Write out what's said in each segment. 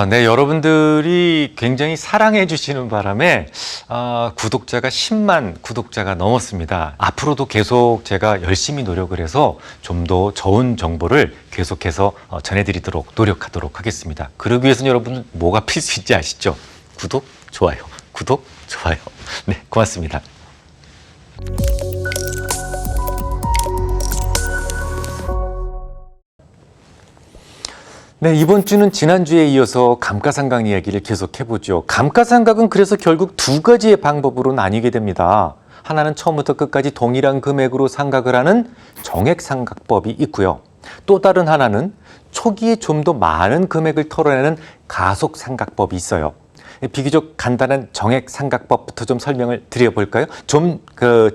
네, 여러분들이 굉장히 사랑해 주시는 바람에 구독자가 10만 구독자가 넘었습니다. 앞으로도 계속 제가 열심히 노력을 해서 좀 더 좋은 정보를 계속해서 전해드리도록 노력하도록 하겠습니다. 그러기 위해서는 여러분 뭐가 필수인지 아시죠? 구독, 좋아요. 구독, 좋아요. 네, 고맙습니다. 네, 이번 주는 지난주에 이어서 감가상각 이야기를 계속해보죠. 감가상각은 그래서 결국 두 가지의 방법으로 나뉘게 됩니다. 하나는 처음부터 끝까지 동일한 금액으로 상각을 하는 정액상각법이 있고요. 또 다른 하나는 초기에 좀 더 많은 금액을 털어내는 가속상각법이 있어요. 비교적 간단한 정액상각법부터 좀 설명을 드려볼까요?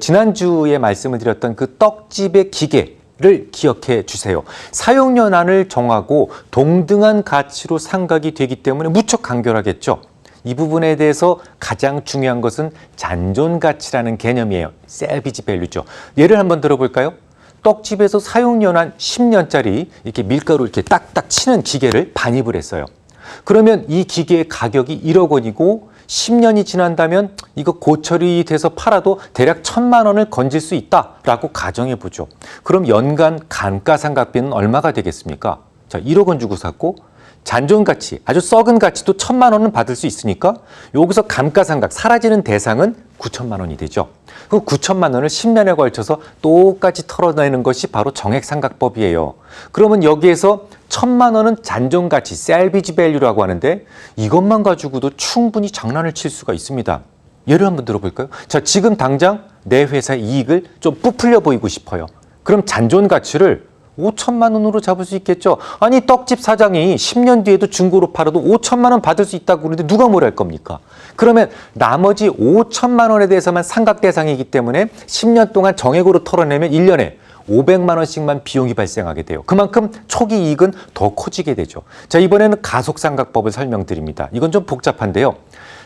지난주에 말씀을 드렸던 그 떡집의 기계 를 기억해 주세요. 사용연한을 정하고 동등한 가치로 상각이 되기 때문에 무척 간결하겠죠. 이 부분에 대해서 가장 중요한 것은 잔존가치라는 개념이에요. 셀비지 밸류죠. 예를 한번 들어볼까요? 떡집에서 사용연한 10년짜리 이렇게 밀가루 이렇게 딱딱 치는 기계를 반입을 했어요. 그러면 이 기계의 가격이 1억 원이고 10년이 지난다면 이거 고철이 돼서 팔아도 대략 1,000만 원을 건질 수 있다라고 가정해 보죠. 그럼 연간 감가상각비는 얼마가 되겠습니까? 자, 1억 원 주고 샀고 잔존가치, 아주 썩은 가치도 1,000만 원은 받을 수 있으니까 여기서 감가상각, 사라지는 대상은 9천만 원이 되죠. 그럼 9천만 원을 10년에 걸쳐서 똑같이 털어내는 것이 바로 정액상각법이에요. 그러면 여기에서 1,000만 원은 잔존가치, 셀비지 밸류라고 하는데 이것만 가지고도 충분히 장난을 칠 수가 있습니다. 예를 한번 들어볼까요? 자, 지금 당장 내 회사의 이익을 좀 부풀려 보이고 싶어요. 그럼 잔존가치를 5천만 원으로 잡을 수 있겠죠. 아니, 떡집 사장이 10년 뒤에도 중고로 팔아도 5천만 원 받을 수 있다고 그러는데 누가 뭘 할 겁니까? 그러면 나머지 5천만 원에 대해서만 상각 대상이기 때문에 10년 동안 정액으로 털어내면 1년에 500만 원씩만 비용이 발생하게 돼요. 그만큼 초기 이익은 더 커지게 되죠. 자, 이번에는 가속상각법을 설명드립니다. 이건 좀 복잡한데요.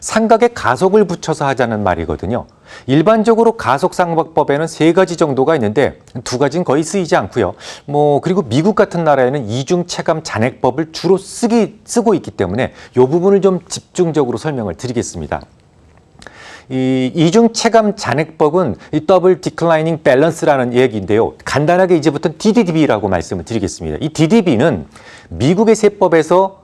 상각에 가속을 붙여서 하자는 말이거든요. 일반적으로 가속상각법에는 3가지 정도가 있는데 2가지는 거의 쓰이지 않고요. 그리고 미국 같은 나라에는 이중체감 잔액법을 주로 쓰고 있기 때문에 이 부분을 좀 집중적으로 설명을 드리겠습니다. 이 이중체감 잔액법은 이 더블 디클라이닝 밸런스라는 얘기인데요. 간단하게 이제부터 DDB라고 말씀을 드리겠습니다. 이 DDB는 미국의 세법에서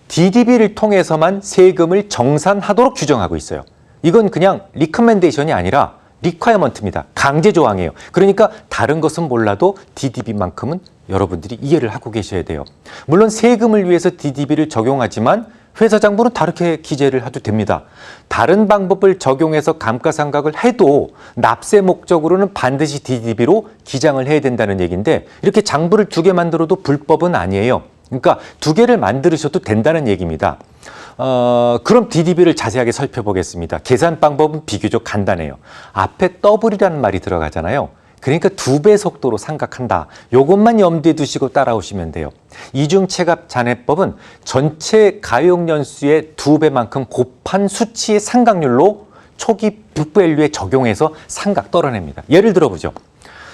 DDB를 통해서만 세금을 정산하도록 규정하고 있어요. 이건 그냥 리커멘데이션이 아니라 리콰이어먼트입니다. 강제 조항이에요. 그러니까 다른 것은 몰라도 DDB만큼은 여러분들이 이해를 하고 계셔야 돼요. 물론 세금을 위해서 DDB를 적용하지만 회사 장부는 다르게 기재를 해도 됩니다. 다른 방법을 적용해서 감가상각을 해도 납세 목적으로는 반드시 DDB로 기장을 해야 된다는 얘기인데 이렇게 장부를 2개 만들어도 불법은 아니에요. 그러니까 2개를 만드셔도 된다는 얘기입니다. 그럼 DDB를 자세하게 살펴보겠습니다. 계산 방법은 비교적 간단해요. 앞에 더블이라는 말이 들어가잖아요. 그러니까 2배 속도로 상각한다. 요것만 염두에 두시고 따라오시면 돼요. 이중체감 잔액법은 전체 가용연수의 2배만큼 곱한 수치의 상각률로 초기 북밸류에 적용해서 상각 떨어냅니다. 예를 들어보죠.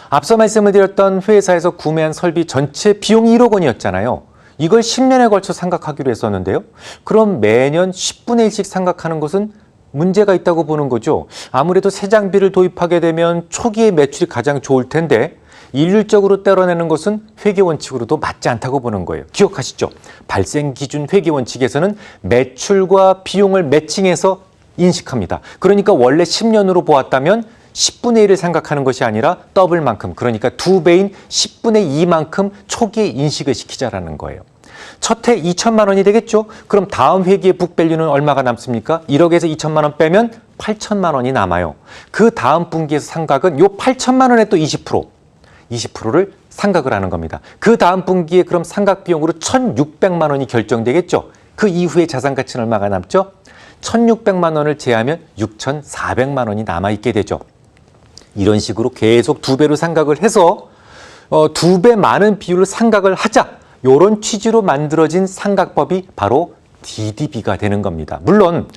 앞서 말씀을 드렸던 회사에서 구매한 설비 전체 비용이 1억 원이었잖아요. 이걸 10년에 걸쳐 상각하기로 했었는데요. 그럼 매년 10분의 1씩 상각하는 것은 문제가 있다고 보는 거죠. 아무래도 새 장비를 도입하게 되면 초기에 매출이 가장 좋을 텐데 일률적으로 떼어내는 것은 회계원칙으로도 맞지 않다고 보는 거예요. 기억하시죠? 발생기준 회계원칙에서는 매출과 비용을 매칭해서 인식합니다. 그러니까 원래 10년으로 보았다면 10분의 1을 생각하는 것이 아니라 더블만큼, 그러니까 2배인 10분의 2만큼 초기에 인식을 시키자라는 거예요. 첫 해 2천만 원이 되겠죠? 그럼 다음 회기의 북밸류는 얼마가 남습니까? 1억에서 2천만 원 빼면 8천만 원이 남아요. 그 다음 분기에서 상각은 요 8천만 원에 또 20%를 상각을 하는 겁니다. 그 다음 분기에 그럼 상각 비용으로 1,600만 원이 결정되겠죠? 그 이후에 자산가치는 얼마가 남죠? 1,600만 원을 제하면 6,400만 원이 남아있게 되죠. 이런 식으로 계속 2배로 상각을 해서 2배 많은 비율로 상각을 하자, 이런 취지로 만들어진 상각법이 바로 DDB가 되는 겁니다. 물론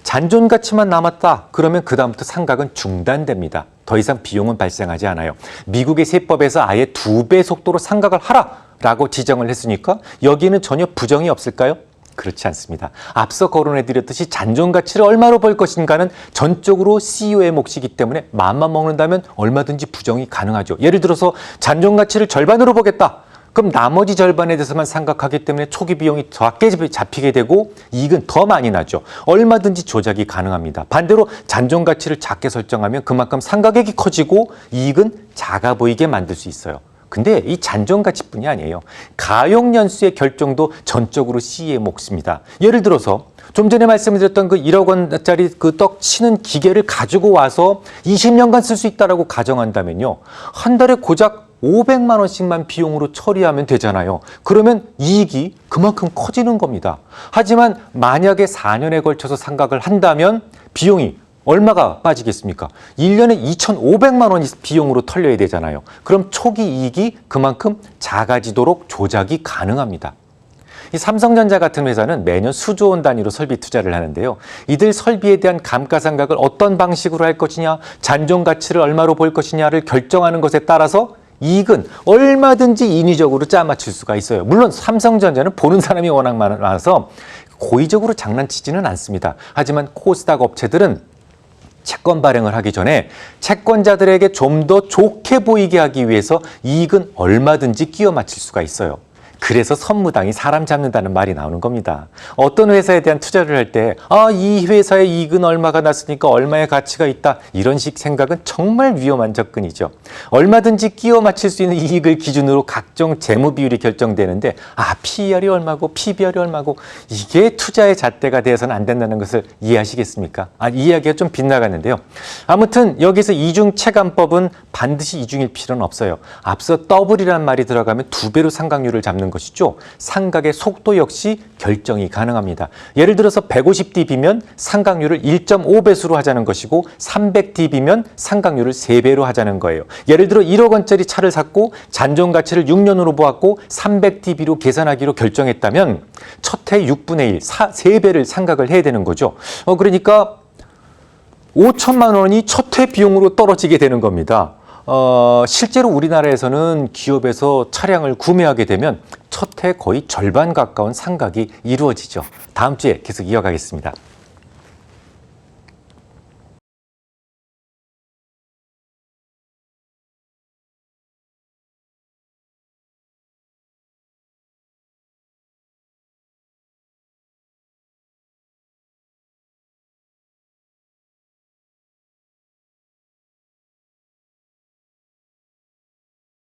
잔존가치만 남았다 그러면 그 다음부터 상각은 중단됩니다. 더 이상 비용은 발생하지 않아요. 미국의 세법에서 아예 2배 속도로 상각을 하라라고 지정을 했으니까 여기에는 전혀 부정이 없을까요? 그렇지 않습니다. 앞서 거론해드렸듯이 잔존 가치를 얼마로 벌 것인가는 전적으로 CEO의 몫이기 때문에 마음만 먹는다면 얼마든지 부정이 가능하죠. 예를 들어서 잔존 가치를 절반으로 보겠다. 그럼 나머지 절반에 대해서만 생각하기 때문에 초기 비용이 작게 잡히게 되고 이익은 더 많이 나죠. 얼마든지 조작이 가능합니다. 반대로 잔존 가치를 작게 설정하면 그만큼 상가격이 커지고 이익은 작아 보이게 만들 수 있어요. 근데 이 잔존 가치뿐이 아니에요. 가용 연수의 결정도 전적으로 CEO의 몫입니다. 예를 들어서 좀 전에 말씀드렸던 그 1억 원짜리 그 떡 치는 기계를 가지고 와서 20년간 쓸 수 있다라고 가정한다면요. 한 달에 고작 500만 원씩만 비용으로 처리하면 되잖아요. 그러면 이익이 그만큼 커지는 겁니다. 하지만 만약에 4년에 걸쳐서 상각을 한다면 비용이 얼마가 빠지겠습니까? 1년에 2,500만 원이 비용으로 털려야 되잖아요. 그럼 초기 이익이 그만큼 작아지도록 조작이 가능합니다. 이 삼성전자 같은 회사는 매년 수조 원 단위로 설비 투자를 하는데요. 이들 설비에 대한 감가상각을 어떤 방식으로 할 것이냐, 잔존 가치를 얼마로 볼 것이냐를 결정하는 것에 따라서 이익은 얼마든지 인위적으로 짜맞출 수가 있어요. 물론 삼성전자는 보는 사람이 워낙 많아서 고의적으로 장난치지는 않습니다. 하지만 코스닥 업체들은 채권 발행을 하기 전에 채권자들에게 좀 더 좋게 보이게 하기 위해서 이익은 얼마든지 끼워 맞출 수가 있어요. 그래서 선무당이 사람 잡는다는 말이 나오는 겁니다. 어떤 회사에 대한 투자를 할 때 이 회사의 이익은 얼마가 났으니까 얼마의 가치가 있다. 이런 식 생각은 정말 위험한 접근이죠. 얼마든지 끼워 맞출 수 있는 이익을 기준으로 각종 재무 비율이 결정되는데 PER이 얼마고 PBR이 얼마고 이게 투자의 잣대가 되어서는 안 된다는 것을 이해하시겠습니까? 이야기가 좀 빗나갔는데요. 아무튼 여기서 이중체감법은 반드시 이중일 필요는 없어요. 앞서 더블이라는 말이 들어가면 2배로 상각률을 잡는 것이죠. 상각의 속도 역시 결정이 가능합니다. 예를 들어서 150dB면 상각률을 1.5배수로 하자는 것이고 300dB면 상각률을 3배로 하자는 거예요. 예를 들어 1억 원짜리 차를 샀고 잔존 가치를 6년으로 보았고 300dB로 계산하기로 결정했다면 첫 해 6분의 1, 3배를 상각을 해야 되는 거죠. 그러니까 5천만 원이 첫 해 비용으로 떨어지게 되는 겁니다. 실제로 우리나라에서는 기업에서 차량을 구매하게 되면 첫 해 거의 절반 가까운 상각이 이루어지죠. 다음 주에 계속 이어가겠습니다.